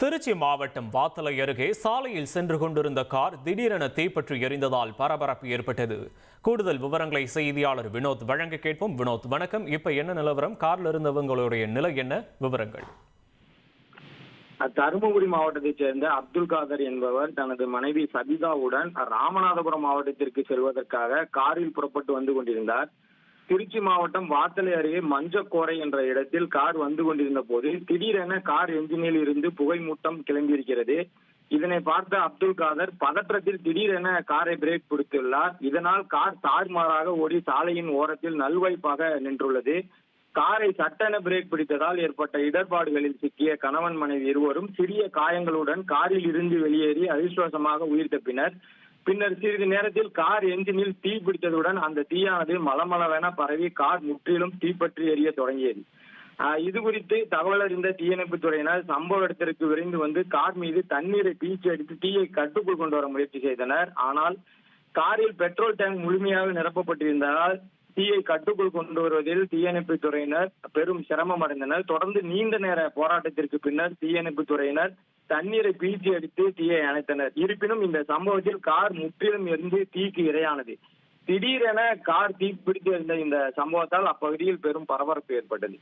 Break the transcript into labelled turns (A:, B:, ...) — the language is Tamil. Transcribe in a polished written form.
A: திருச்சி மாவட்டம் வாத்தலை அருகே சாலையில் சென்று கொண்டிருந்த கார் திடீரென தீப்பற்றி எரிந்ததால் பரபரப்பு ஏற்பட்டது. கூடுதல் விவரங்களை செய்தியாளர் வினோத் வழங்க கேட்போம். வினோத், வணக்கம். இப்ப என்ன நிலவரம்? கார்ல இருந்தவங்களுடைய நிலை என்ன? விவரங்கள்.
B: தருமபுரி மாவட்டத்தைச் சேர்ந்த அப்துல் காதர் என்பவர் தனது மனைவி சபிதாவுடன் ராமநாதபுரம் மாவட்டத்திற்கு செல்வதற்காக காரில் புறப்பட்டு வந்து கொண்டிருந்தார். திருச்சி மாவட்டம் வாத்தலை அருகே மஞ்சக்கோரை என்ற இடத்தில் கார் வந்து கொண்டிருந்த போது திடீரென கார் என்ஜினில் இருந்து புகை மூட்டம் கிளம்பியிருக்கிறது. இதனை பார்த்த அப்துல் காதர் பதற்றத்தில் திடீரென காரை பிரேக் பிடித்துள்ளார். இதனால் கார் தாறுமாறாக ஓடி சாலையின் ஓரத்தில் நல்வாய்ப்பாக நின்றுள்ளது. காரை சட்டென பிரேக் பிடித்ததால் ஏற்பட்ட இடர்பாடுகளில் சிக்கிய கணவன் மனைவி இருவரும் சிறிய காயங்களுடன் காரில் இருந்து வெளியேறி அதிர்ஷ்டவசமாக உயிர் தப்பினர். பின்னர் சிறிது நேரத்தில் கார் என்ஜினில் தீ பிடித்ததுடன் அந்த தீயானது மலமளவென பரவி கார் முற்றிலும் தீப்பற்றி எரிய தொடங்கியது. இது குறித்து தகவல் அறிந்த தீயணைப்புத் துறையினர் சம்பவ இடத்திற்கு விரைந்து வந்து கார் மீது தண்ணீரை பீச்சி அடித்து தீயை கட்டுக்குள் கொண்டு வர முயற்சி செய்தனர். ஆனால் காரில் பெட்ரோல் டேங்க் முழுமையாக நிரப்பப்பட்டிருந்ததால் தீயை கட்டுக்குள் கொண்டு வருவதில் தீயணைப்புத் துறையினர் பெரும் சிரமம் அடைந்தனர். தொடர்ந்து நீண்ட நேர போராட்டத்திற்கு பின்னர் தீயணைப்புத் துறையினர் தண்ணீரை பீச்சி அடித்து தீயை அணைத்தனர். இருப்பினும் இந்த சம்பவத்தில் கார் முற்றிலும் எரிந்து தீக்கு இரையானது. திடீரென கார் தீப்பிடித்து இருந்த இந்த சம்பவத்தால் அப்பகுதியில் பெரும் பரபரப்பு ஏற்பட்டது.